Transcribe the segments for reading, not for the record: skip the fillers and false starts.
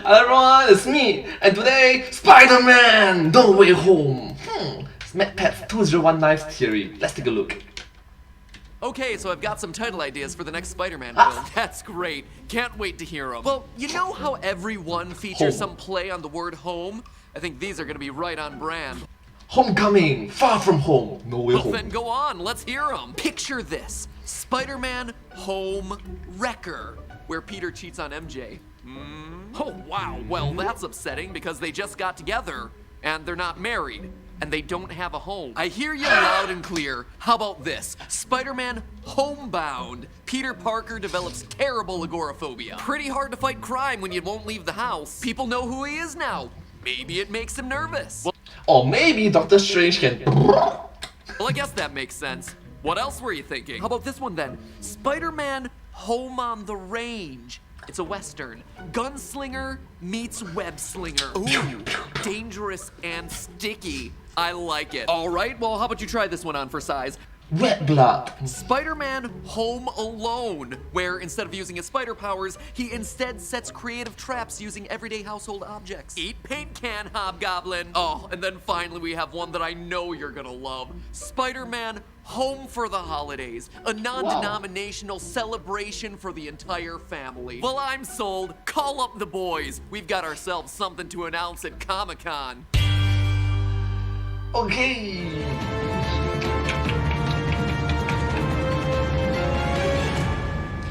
Hello everyone, it's me, and today, Spider-Man! No Way Home! It's MadPat's 2019 theory. Let's take a look. Okay, so I've got some title ideas for the next Spider-Man film. That's great. Can't wait to hear them. Well, you know how everyone features some play on the word home? I think these are gonna be right on brand. Homecoming, Far From Home, No Way Home. Then go on, let's hear them. Picture this, Spider-Man Home Wrecker, where Peter cheats on MJ. Oh wow, well that's upsetting because they just got together and they're not married and they don't have a home. I hear you loud and clear. How about this? Spider-Man Homebound. Peter Parker develops terrible agoraphobia. Pretty hard to fight crime when you won't leave the house. People know who he is now. Maybe it makes him nervous. Or maybe Doctor Strange can... Well, I guess that makes sense. What else were you thinking? How about this one then? Spider-Man Home on the Range. It's a Western. Gunslinger meets web slinger. Ooh, dangerous and sticky. I like it. All right, well, how about you try this one on for size? Red Blood. Spider-Man Home Alone, where instead of using his spider powers, he instead sets creative traps using everyday household objects. Eat paint can, Hobgoblin. Oh, and then finally we have one that I know you're gonna love. Spider-Man Home for the Holidays, a non-denominational celebration for the entire family. Well, I'm sold. Call up the boys. We've got ourselves something to announce at Comic-Con. Okay.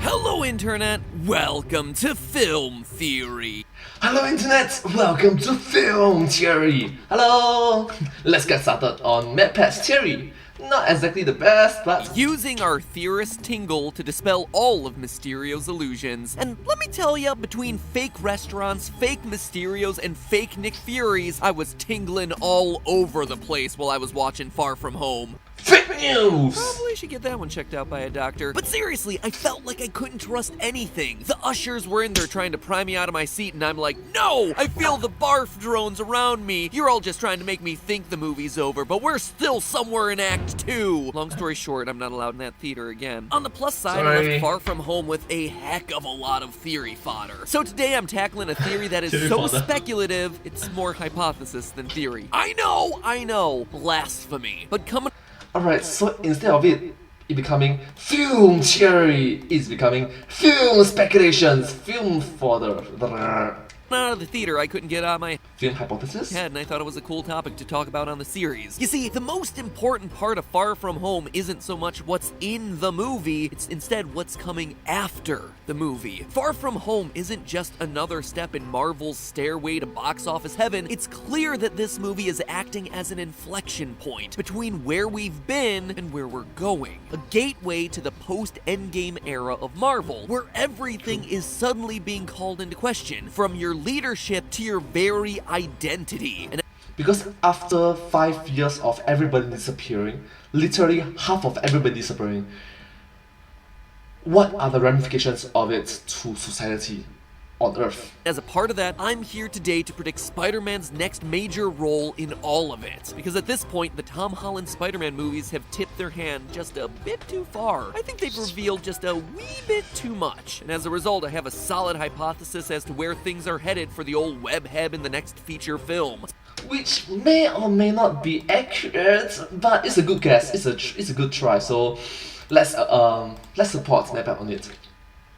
Hello, Internet. Welcome to Film Theory. Hello Internet, welcome to Film Theory. Hello. Let's get started on MadPat's theory. Not exactly the best, but... Using our theorist tingle to dispel all of Mysterio's illusions. And let me tell ya, between fake restaurants, fake Mysterios, and fake Nick Furies, I was tingling all over the place while I was watching Far From Home. Fake news! Probably should get that one checked out by a doctor. But seriously, I felt like I couldn't trust anything. The ushers were in there trying to pry me out of my seat, and I'm like, no! I feel the barf drones around me. You're all just trying to make me think the movie's over, but we're still somewhere in Act 2. Long story short, I'm not allowed in that theater again. On the plus side, I left Far From Home with a heck of a lot of theory fodder. So today I'm tackling a theory that is so speculative, it's more hypothesis than theory. I know, blasphemy. But coming... Alright, so instead of it becoming film theory, it's becoming film speculations, film fodder. out of the theater, I couldn't get out my Film hypothesis? head, and I thought it was a cool topic to talk about on the series. You see, the most important part of Far From Home isn't so much what's in the movie, it's instead what's coming after the movie. Far From Home isn't just another step in Marvel's stairway to box office heaven. It's clear that this movie is acting as an inflection point between where we've been and where we're going. A gateway to the post-Endgame era of Marvel, where everything is suddenly being called into question, from your leadership to your very identity. And because after 5 years of everybody disappearing, literally half of everybody disappearing, what are the ramifications of it to society on Earth? as a part of that, I'm here today to predict Spider-Man's next major role in all of it. Because at this point, the Tom Holland Spider-Man movies have tipped their hand just a bit too far. I think they've revealed just a wee bit too much. And as a result, I have a solid hypothesis as to where things are headed for the old webhead in the next feature film. Which may or may not be accurate, but it's a good guess. It's a good try. So let's support MadPat on it.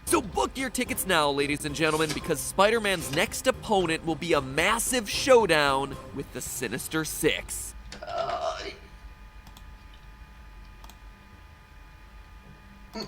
So book your tickets now, ladies and gentlemen, because Spider-Man's next opponent will be a massive showdown with the Sinister Six.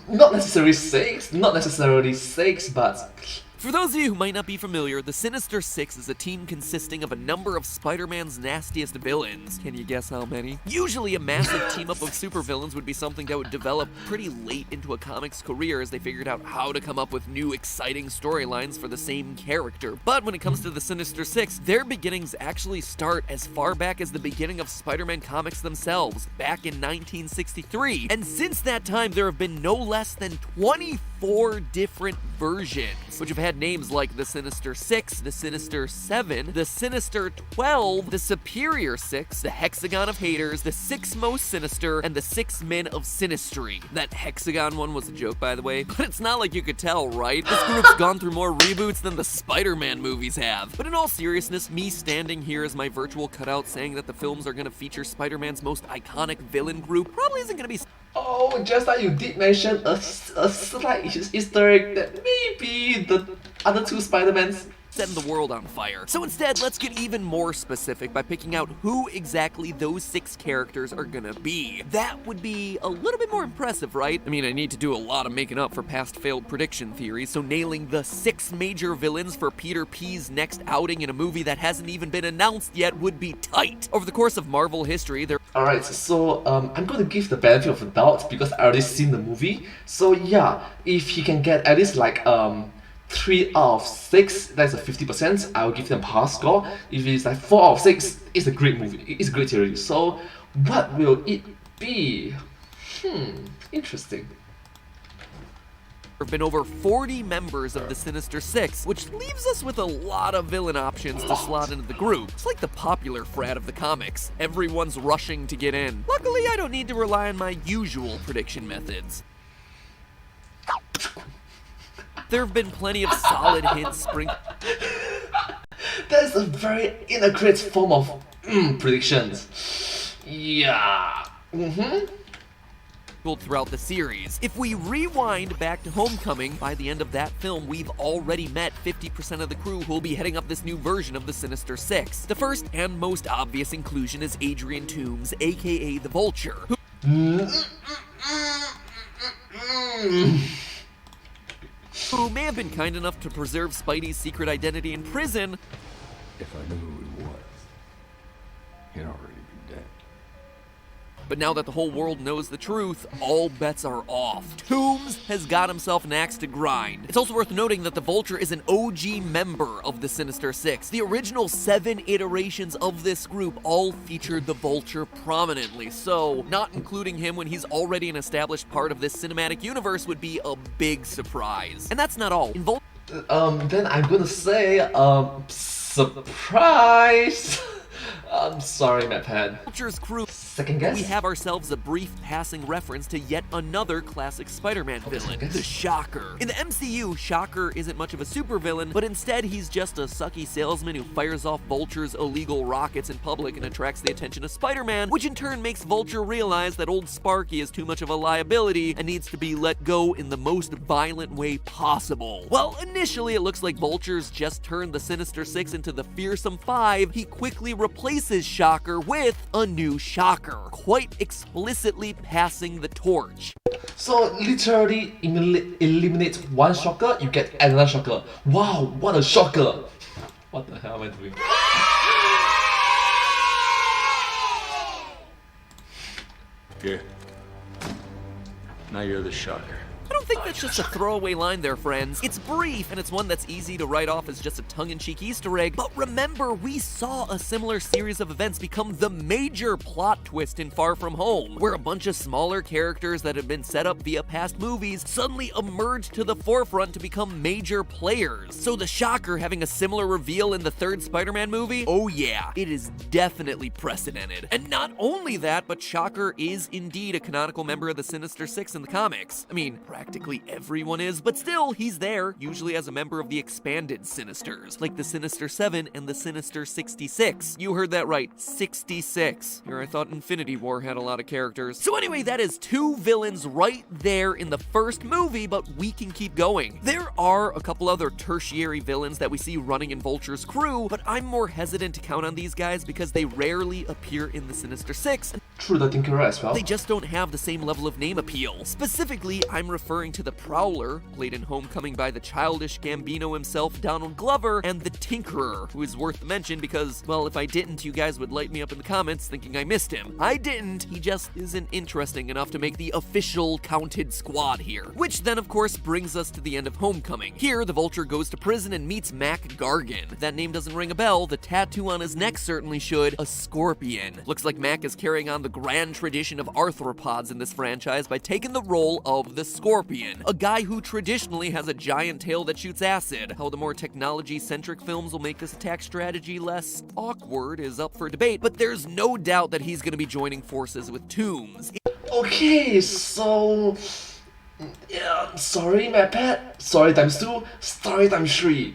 Not necessarily six, but... For those of you who might not be familiar, the Sinister Six is a team consisting of a number of Spider-Man's nastiest villains. Can you guess how many? Usually a massive team-up of supervillains would be something that would develop pretty late into a comic's career as they figured out how to come up with new, exciting storylines for the same character. But when it comes to the Sinister Six, their beginnings actually start as far back as the beginning of Spider-Man comics themselves, back in 1963. And since that time, there have been no less than 24 4 different versions, which have had names like the Sinister Six, the Sinister Seven, the Sinister 12, the Superior Six, the Hexagon of Haters, the Six Most Sinister, and the Six Men of Sinistry. That Hexagon one was a joke, by the way, but it's not like you could tell, right? This group's gone through more reboots than the Spider-Man movies have. But in all seriousness, me standing here as my virtual cutout saying that the films are gonna feature Spider-Man's most iconic villain group probably isn't gonna be. Oh, just like you did mention a slight Easter egg that maybe the other two Spider-Mans. Setting the world on fire. So instead, let's get even more specific by picking out who exactly those 6 characters are gonna be. That would be a little bit more impressive, right? I mean, I need to do a lot of making up for past failed prediction theories, so nailing the 6 major villains for Peter P's next outing in a movie that hasn't even been announced yet would be tight. Over the course of Marvel history, there. Alright, so I'm going to give the benefit of the doubt because I already seen the movie. So yeah, if he can get at least like 3 out of 6, that's a 50%, I will give them a pass score. If it's like 4 out of 6, it's a great movie, it's a great theory. So what will it be? Interesting. There have been over 40 members of the Sinister Six, which leaves us with a lot of villain options to slot into the group. It's like the popular frat of the comics. Everyone's rushing to get in. Luckily, I don't need to rely on my usual prediction methods. There have been plenty of solid hints sprinkled. That's a very inaccurate form of predictions. Yeah. Throughout the series. If we rewind back to Homecoming, by the end of that film, we've already met 50% of the crew who will be heading up this new version of the Sinister Six. The first and most obvious inclusion is Adrian Toomes, aka the Vulture, who may have been kind enough to preserve Spidey's secret identity in prison. If I knew who he was, he'd already be dead. But now that the whole world knows the truth, all bets are off. Toomes has got himself an axe to grind. It's also worth noting that the Vulture is an OG member of the Sinister Six. The original 7 iterations of this group all featured the Vulture prominently, so not including him when he's already an established part of this cinematic universe would be a big surprise. And that's not all. In Then I'm gonna say, surprise! I'm sorry, MatPad. Vulture's crew, Second guess? we have ourselves a brief passing reference to yet another classic Spider-Man villain, guess? the Shocker. In the MCU, Shocker isn't much of a supervillain, but instead he's just a sucky salesman who fires off Vulture's illegal rockets in public and attracts the attention of Spider-Man, which in turn makes Vulture realize that old Sparky is too much of a liability and needs to be let go in the most violent way possible. Well, initially it looks like Vulture's just turned the Sinister Six into the Fearsome Five. He quickly replaces Shocker with a new Shocker, quite explicitly passing the torch. So literally eliminate one shocker, you get another shocker. Wow, what a shocker! What the hell am I doing? Yeah. Now you're the Shocker. I don't think that's just a throwaway line there, friends. It's brief, and it's one that's easy to write off as just a tongue-in-cheek Easter egg, but remember, we saw a similar series of events become the major plot twist in Far From Home, where a bunch of smaller characters that had been set up via past movies suddenly emerged to the forefront to become major players. So the Shocker having a similar reveal in the 3rd Spider-Man movie? Oh yeah, it is definitely precedented. And not only that, but Shocker is indeed a canonical member of the Sinister Six in the comics. I mean, practically everyone is, but still, he's there, usually as a member of the expanded Sinisters, like the Sinister 7 and the Sinister 66. You heard that right, 66. Here I thought Infinity War had a lot of characters. So anyway, that is 2 villains right there in the first movie, but we can keep going. There are a couple other tertiary villains that we see running in Vulture's crew, but I'm more hesitant to count on these guys because they rarely appear in the Sinister Six. True, the Tinkerer as well. They just don't have the same level of name appeal. Specifically, I'm referring to the Prowler, played in Homecoming by the childish Gambino himself, Donald Glover, and the Tinkerer, who is worth the mention because, well, if I didn't, you guys would light me up in the comments thinking I missed him. I didn't, he just isn't interesting enough to make the official counted squad here. Which then, of course, brings us to the end of Homecoming. Here, the Vulture goes to prison and meets Mac Gargan. If that name doesn't ring a bell, the tattoo on his neck certainly should. A scorpion. Looks like Mac is carrying on the grand tradition of arthropods in this franchise by taking the role of the Scorpion, a guy who traditionally has a giant tail that shoots acid. How the more technology-centric films will make this attack strategy less awkward is up for debate, but there's no doubt that he's gonna be joining forces with Tombs. Okay, so... yeah, sorry, my pet. Sorry times 2, sorry times 3.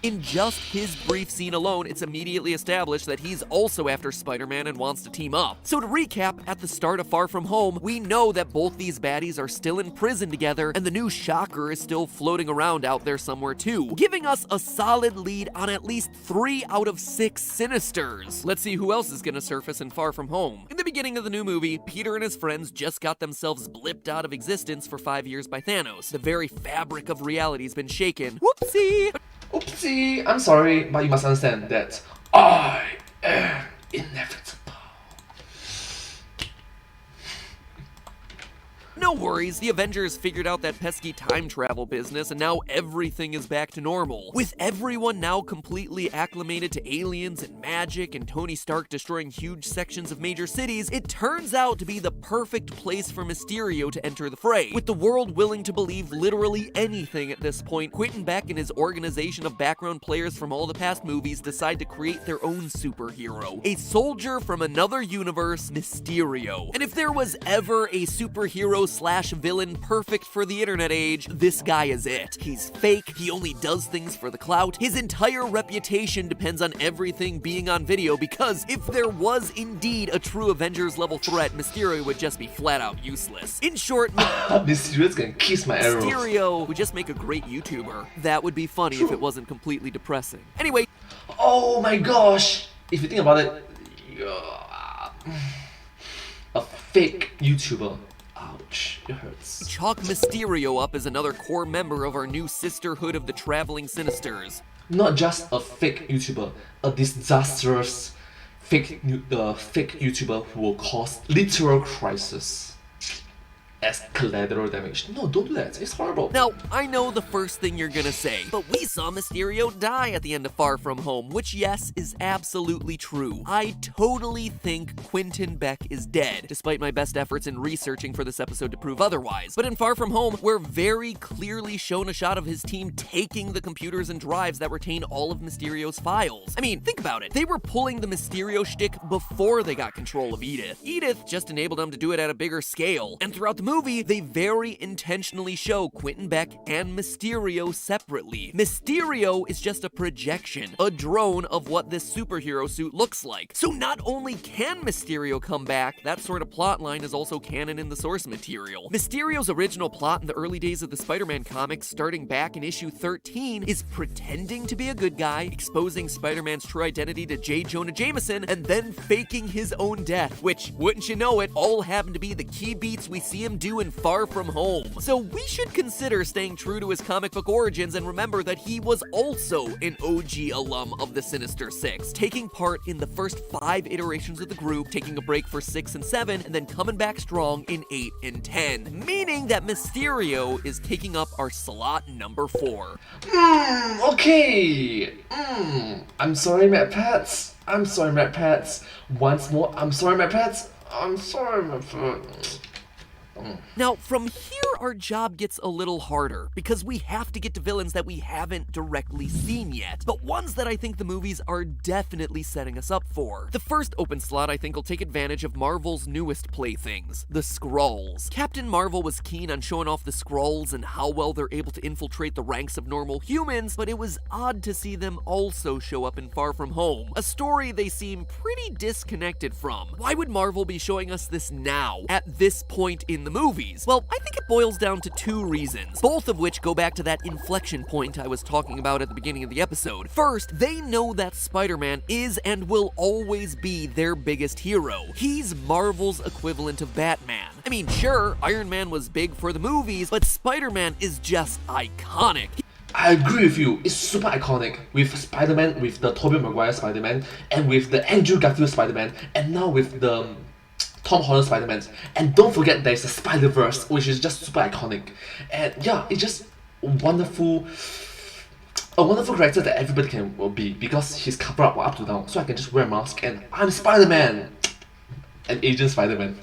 In just his brief scene alone, it's immediately established that he's also after Spider-Man and wants to team up. So to recap, at the start of Far From Home, we know that both these baddies are still in prison together, and the new Shocker is still floating around out there somewhere too, giving us a solid lead on at least 3 out of 6 Sinisters. Let's see who else is gonna surface in Far From Home. In the beginning of the new movie, Peter and his friends just got themselves blipped out of existence for 5 years by Thanos. The very fabric of reality's been shaken. Whoopsie! Oopsie, I'm sorry, but you must understand that I am inevitable. No worries, the Avengers figured out that pesky time travel business and now everything is back to normal. With everyone now completely acclimated to aliens and magic and Tony Stark destroying huge sections of major cities, it turns out to be the perfect place for Mysterio to enter the fray. With the world willing to believe literally anything at this point, Quentin Beck and his organization of background players from all the past movies decide to create their own superhero. A soldier from another universe, Mysterio. And if there was ever a superhero slash villain perfect for the internet age, this guy is it. He's fake, he only does things for the clout, his entire reputation depends on everything being on video because if there was indeed a true Avengers level threat, Mysterio would just be flat out useless. In short, Mysterio's gonna kiss my arrow. Mysterio would just make a great YouTuber. That would be funny if it wasn't completely depressing. Anyway. Oh my gosh! If you think about it, a fake YouTuber. Ouch, it hurts. Chalk Mysterio up as another core member of our new sisterhood of the traveling Sinisters. Not just a fake YouTuber, a disastrous fake YouTuber who will cause literal crisis as collateral damage. No, don't do that. It's horrible. Now, I know the first thing you're gonna say, but we saw Mysterio die at the end of Far From Home, which yes, is absolutely true. I totally think Quentin Beck is dead, despite my best efforts in researching for this episode to prove otherwise. But in Far From Home, we're very clearly shown a shot of his team taking the computers and drives that retain all of Mysterio's files. I mean, think about it. They were pulling the Mysterio shtick before they got control of Edith. Edith just enabled them to do it at a bigger scale. And throughout the movie, they very intentionally show Quentin Beck and Mysterio separately. Mysterio is just a projection, a drone of what this superhero suit looks like. So not only can Mysterio come back, that sort of plotline is also canon in the source material. Mysterio's original plot in the early days of the Spider-Man comics, starting back in issue 13, is pretending to be a good guy, exposing Spider-Man's true identity to J. Jonah Jameson, and then faking his own death, which, wouldn't you know it, all happen to be the key beats we see him do in Far From Home. So we should consider staying true to his comic book origins and remember that he was also an OG alum of the Sinister Six, taking part in the first 5 iterations of the group, taking a break for 6 and 7, and then coming back strong in 8 and 10, meaning that Mysterio is taking up our slot number 4. Okay. I'm sorry, Mad Pets. I'm sorry, Mad Pets. Once more, I'm sorry, Mad Pets. I'm sorry, Mad Pets. Now, from here, our job gets a little harder, because we have to get to villains that we haven't directly seen yet, but ones that I think the movies are definitely setting us up for. The first open slot I think will take advantage of Marvel's newest playthings, the Skrulls. Captain Marvel was keen on showing off the Skrulls and how well they're able to infiltrate the ranks of normal humans, but it was odd to see them also show up in Far From Home, a story they seem pretty disconnected from. Why would Marvel be showing us this now, at this point in the movies? Well, I think it boils down to 2 reasons, both of which go back to that inflection point I was talking about at the beginning of the episode. First, they know that Spider-Man is and will always be their biggest hero. He's Marvel's equivalent of Batman. I mean, sure, Iron Man was big for the movies, but Spider-Man is just iconic. I agree with you. It's super iconic with Spider-Man, with the Tobey Maguire Spider-Man, and with the Andrew Garfield Spider-Man, and now with the Tom Holland Spider-Man. And don't forget there's the Spider-Verse, which is just super iconic. And yeah, it's just a wonderful character that everybody can be, because he's covered up to down. So I can just wear a mask and I'm Spider-Man. an Asian Spider-Man.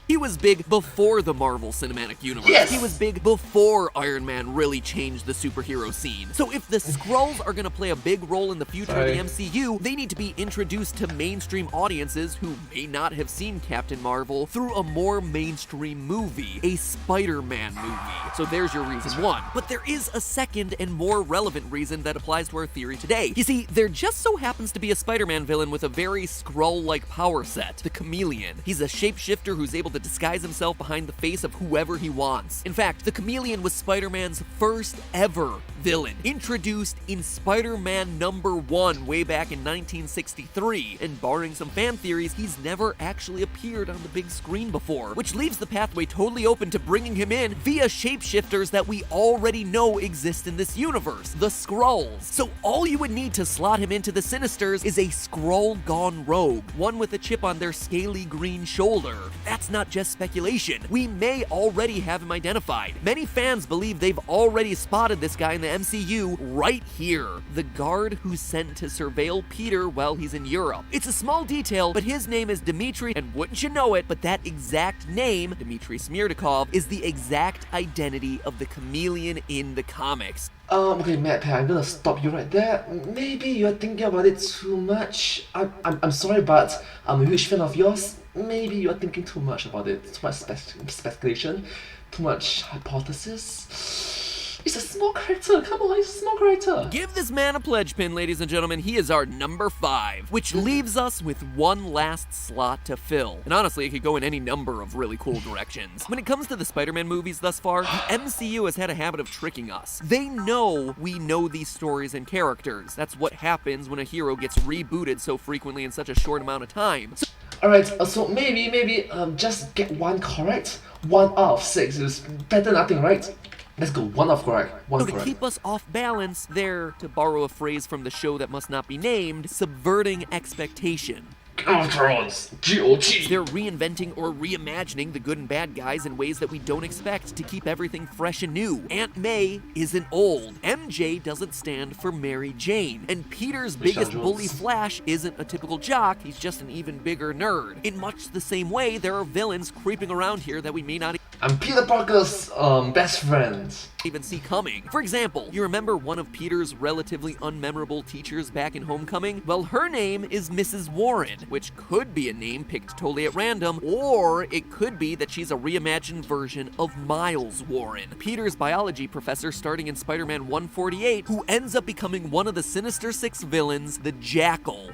He was big before the Marvel Cinematic Universe. Yes! He was big before Iron Man really changed the superhero scene. So if the Skrulls are gonna play a big role in the future of the MCU, they need to be introduced to mainstream audiences who may not have seen Captain Marvel through a more mainstream movie, a Spider-Man movie. So there's your reason one. But there is a second and more relevant reason that applies to our theory today. You see, there just so happens to be a Spider-Man villain with a very Skrull-like power set, the Chameleon. He's a shapeshifter who's able to disguise himself behind the face of whoever he wants. In fact, the Chameleon was Spider-Man's first ever villain, introduced in Spider-Man #1 way back in 1963, and barring some fan theories, he's never actually appeared on the big screen before, which leaves the pathway totally open to bringing him in via shapeshifters that we already know exist in this universe, the Skrulls. So all you would need to slot him into the Sinisters is a Skrull gone rogue, one with a chip on their scaly green shoulder. That's not just speculation. We may already have him identified. Many fans believe they've already spotted this guy in the MCU right here, the guard who's sent to surveil Peter while he's in Europe. It's a small detail, but his name is Dmitry, and wouldn't you know it, but that exact name, Dmitry Smirnikov, is the exact identity of the Chameleon in the comics. Okay, Matt, I'm gonna stop you right there. Maybe you're thinking about it too much. I'm sorry, but I'm a huge fan of yours. Maybe you're thinking too much about it. Too much speculation, too much hypothesis. It's a small character, come on, it's a small character. Give this man a pledge pin, ladies and gentlemen. He is our number 5, which leaves us with one last slot to fill. And honestly, it could go in any number of really cool directions. When it comes to the Spider-Man movies thus far, the MCU has had a habit of tricking us. They know we know these stories and characters. That's what happens when a hero gets rebooted so frequently in such a short amount of time. Alright, so maybe just get one correct. 1 out of 6 is better than nothing, right? Let's go, 1 off correct. One So to correct. keep us off balance, they're, to borrow a phrase from the show that must not be named, subverting expectation. Game of Thrones, GOG. They're reinventing or reimagining the good and bad guys in ways that we don't expect to keep everything fresh and new. Aunt May isn't old. MJ doesn't stand for Mary Jane. And Peter's biggest bully, Flash, isn't a typical jock, he's just an even bigger nerd. In much the same way, there are villains creeping around here that we may not I'm Peter Parker's best friend. even see coming. For example, you remember one of Peter's relatively unmemorable teachers back in Homecoming? Well, her name is Mrs. Warren, which could be a name picked totally at random, or it could be that she's a reimagined version of Miles Warren, Peter's biology professor starting in Spider-Man 148, who ends up becoming one of the Sinister Six villains, the Jackal.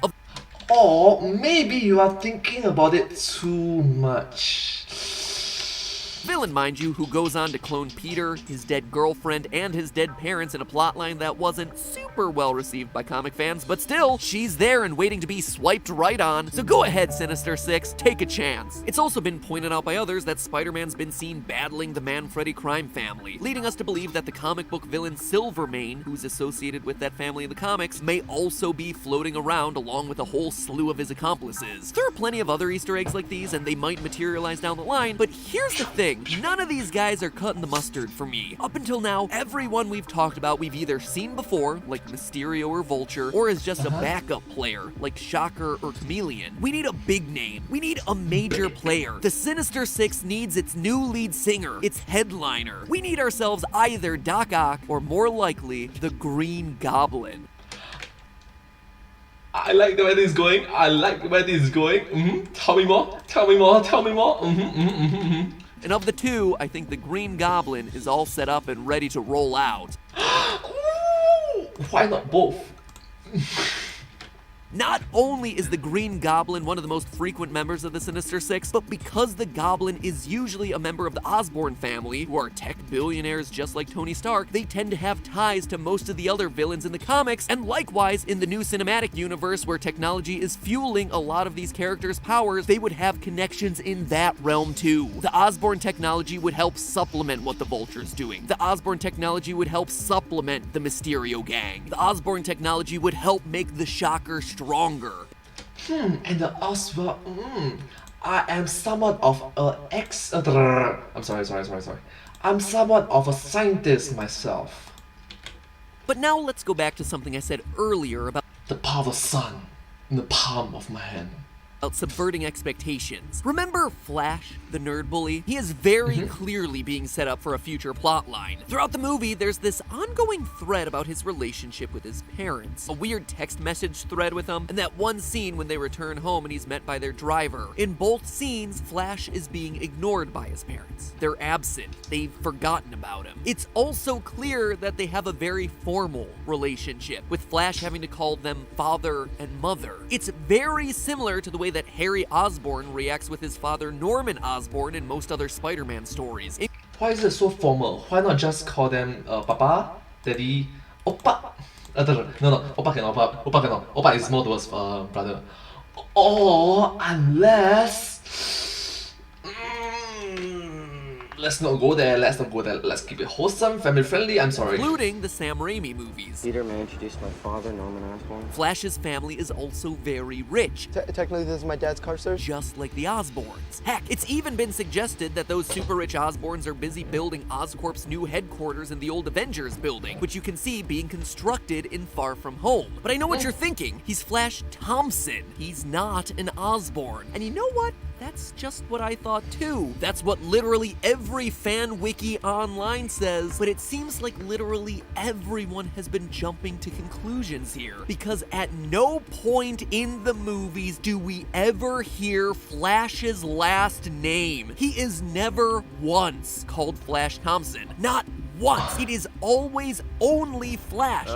Or maybe you are thinking about it too much. Villain, mind you, who goes on to clone Peter, his dead girlfriend, and his dead parents in a plotline that wasn't super well received by comic fans, but still, she's there and waiting to be swiped right on. So go ahead, Sinister Six, take a chance. It's also been pointed out by others that Spider-Man's been seen battling the Manfredi crime family, leading us to believe that the comic book villain Silvermane, who's associated with that family in the comics, may also be floating around along with a whole slew of his accomplices. There are plenty of other Easter eggs like these, and they might materialize down the line, but here's the thing. None of these guys are cutting the mustard for me. Up until now, everyone we've talked about we've either seen before, like Mysterio or Vulture, or as just a backup player, like Shocker or Chameleon. We need a big name. We need a major player. The Sinister Six needs its new lead singer, its headliner. We need ourselves either Doc Ock or, more likely, the Green Goblin. I like the way this is going. Tell me more. And of the two, I think the Green Goblin is all set up and ready to roll out. Ooh, why not both? Not only is the Green Goblin one of the most frequent members of the Sinister Six, but because the Goblin is usually a member of the Osborn family, who are tech billionaires just like Tony Stark, they tend to have ties to most of the other villains in the comics, and likewise in the new cinematic universe where technology is fueling a lot of these characters' powers, they would have connections in that realm too. The Osborn technology would help supplement what the Vulture's doing. The Osborn technology would help supplement the Mysterio gang. The Osborn technology would help make the Shocker stronger. And the Oswald, I am somewhat of I'm sorry. I'm somewhat of a scientist myself. But now let's go back to something I said earlier about The power of the sun in the palm of my hand. about subverting expectations. Remember Flash, the nerd bully? He is very clearly being set up for a future plotline. Throughout the movie, there's this ongoing thread about his relationship with his parents, a weird text message thread with them, and that one scene when they return home and he's met by their driver. In both scenes, Flash is being ignored by his parents. They're absent. They've forgotten about him. It's also clear that they have a very formal relationship, with Flash having to call them father and mother. It's very similar to the way that Harry Osborn reacts with his father Norman Osborn in most other Spider-Man stories. Why is it so formal? Why not just call them Papa, Daddy, Oppa? No, Oppa cannot. Oppa cannot. Oppa is more towards brother. Or unless... let's not go there. Let's keep it wholesome, family friendly. I'm sorry. Including the Sam Raimi movies. Peter, may I introduce my father, Norman Osborn? Flash's family is also very rich. Technically, this is my dad's car, sir. Just like the Osborns. Heck, it's even been suggested that those super rich Osborns are busy building Oscorp's new headquarters in the old Avengers building, which you can see being constructed in Far From Home. But I know what you're thinking. He's Flash Thompson. He's not an Osborn. And you know what? That's just what I thought too. That's what literally every fan wiki online says, but it seems like literally everyone has been jumping to conclusions here, because at no point in the movies do we ever hear Flash's last name. He is never once called Flash Thompson. Not once. It is always only Flash.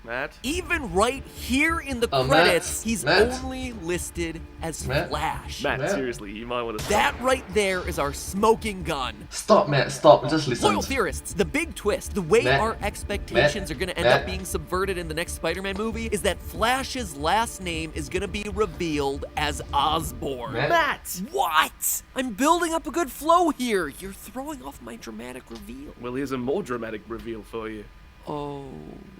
Matt? Even right here in the credits, he's only listed as Flash. Matt, seriously, you might want to stop. That right there is our smoking gun. Stop, Matt. Stop. Just listen. Loyal theorists, the big twist, the way our expectations are going to end up being subverted in the next Spider-Man movie is that Flash's last name is going to be revealed as Osborn. Matt! What? I'm building up a good flow here. You're throwing off my dramatic reveal. Well, here's a more dramatic reveal for you. Oh.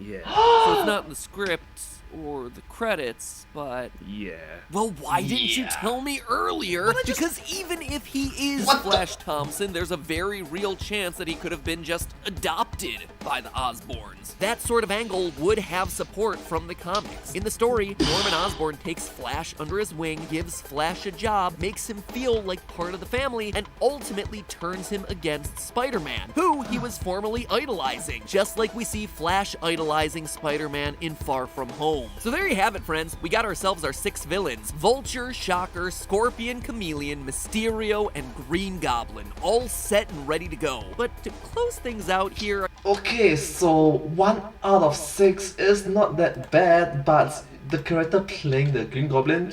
Yeah. So it's not in the script or the credits, but... Yeah. Well, why didn't you tell me earlier? Because even if he is Flash Thompson, there's a very real chance that he could have been just adopted by the Osborns. That sort of angle would have support from the comics. In the story, Norman Osborn takes Flash under his wing, gives Flash a job, makes him feel like part of the family, and ultimately turns him against Spider-Man, who he was formerly idolizing, just like we see Flash idolizing Spider-Man in Far From Home. So there you have it, friends. We got ourselves our 6 villains: Vulture, Shocker, Scorpion, Chameleon, Mysterio, and Green Goblin, all set and ready to go. But to close things out here... Okay, so 1 out of 6 is not that bad, but the character playing the Green Goblin...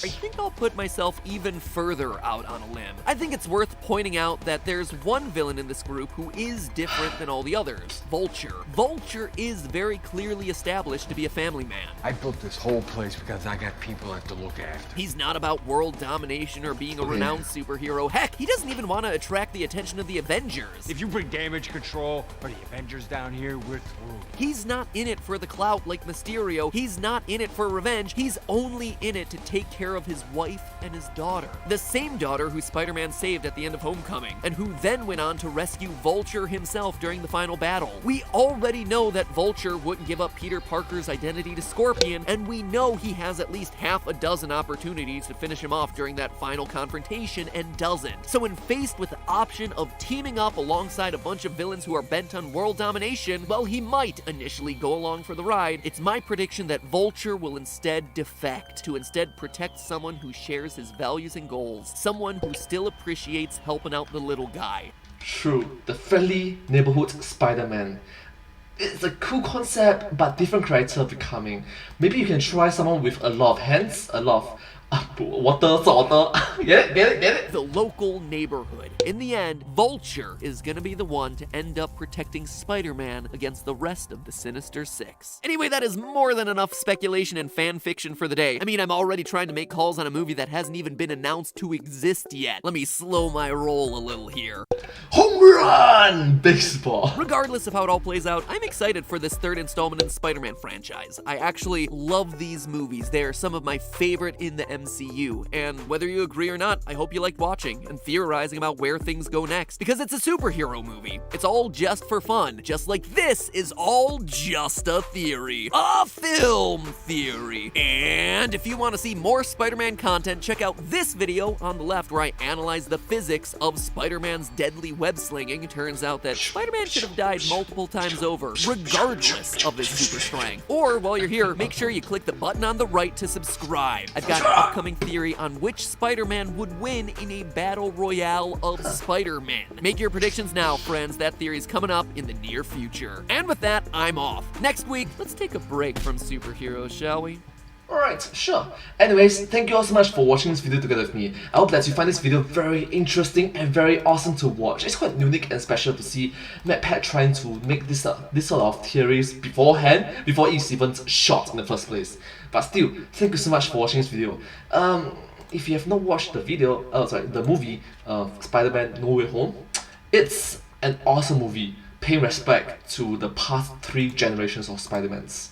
I think I'll put myself even further out on a limb. I think it's worth pointing out that there's one villain in this group who is different than all the others: Vulture. Vulture is very clearly established to be a family man. I built this whole place because I got people I have to look after. He's not about world domination or being a renowned superhero. Heck, he doesn't even want to attract the attention of the Avengers. If you bring damage control or the Avengers down here, we're through. He's not in it for the clout like Mysterio. He's not in it for revenge. He's only in it to take care of his wife and his daughter. The same daughter who Spider-Man saved at the end of Homecoming, and who then went on to rescue Vulture himself during the final battle. We already know that Vulture wouldn't give up Peter Parker's identity to Scorpion, and we know he has at least half a dozen opportunities to finish him off during that final confrontation and doesn't. So when faced with the option of teaming up alongside a bunch of villains who are bent on world domination, well, he might initially go along for the ride. It's my prediction that Vulture will instead defect, to instead protect someone who shares his values and goals, someone who still appreciates helping out the little guy. True, the friendly neighborhood Spider-Man. It's a cool concept, but different character becoming. Maybe you can try someone with a lot of hands, a lot of water. Get it? The local neighborhood. In the end, Vulture is gonna be the one to end up protecting Spider-Man against the rest of the Sinister Six. Anyway, that is more than enough speculation and fan fiction for the day. I mean, I'm already trying to make calls on a movie that hasn't even been announced to exist yet. Let me slow my roll a little here. Home run! Baseball. Regardless of how it all plays out, I'm excited for this 3rd installment in the Spider-Man franchise. I actually love these movies. They are some of my favorite in the MCU. And whether you agree or not, I hope you liked watching and theorizing about where things go next, because it's a superhero movie. It's all just for fun, just like this is all just a theory. A film theory. And if you want to see more Spider-Man content, check out this video on the left where I analyze the physics of Spider-Man's deadly web slinging. Turns out that Spider-Man should have died multiple times over, regardless of his super strength. Or while you're here, make sure you click the button on the right to subscribe. I've got an upcoming theory on which Spider-Man would win in a battle royale of Spider-Man. Make your predictions now, friends. That theory is coming up in the near future. And with that, I'm off. Next week, let's take a break from superheroes, shall we? Alright, sure. Anyways, thank you all so much for watching this video together with me. I hope that you find this video very interesting and very awesome to watch. It's quite unique and special to see MatPat trying to make this sort of theories beforehand, before it's even shot in the first place. But still, thank you so much for watching this video. If you have not watched the the movie, Spider-Man No Way Home, it's an awesome movie, paying respect to the past 3 generations of Spider-Mans.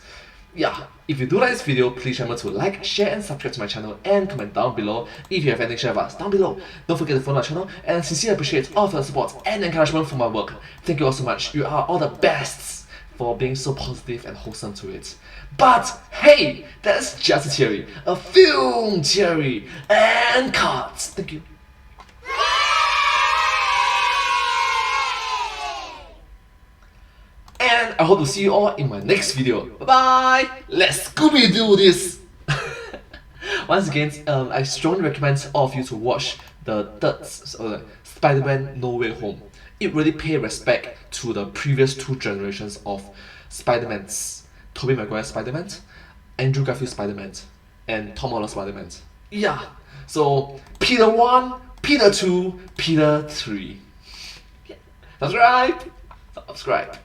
Yeah, if you do like this video, please remember to like, share and subscribe to my channel and comment down below if you have anything to share with us down below. Don't forget to follow our channel and sincerely appreciate all of your support and encouragement for my work. Thank you all so much. You are all the best for being so positive and wholesome to it. But hey, that's just a theory, a film theory, and cards. Thank you. And I hope to see you all in my next video. Bye bye! Let's Scooby-Doo this! Once again, I strongly recommend all of you to watch the third Spider-Man No Way Home. It really pays respect to the previous 2 generations of Spider-Mans. Tobey Maguire Spider-Man, Andrew Garfield Spider-Man, and Tom Holland Spider-Man. Yeah, so Peter 1, Peter 2, Peter 3. Yeah. Subscribe! Subscribe.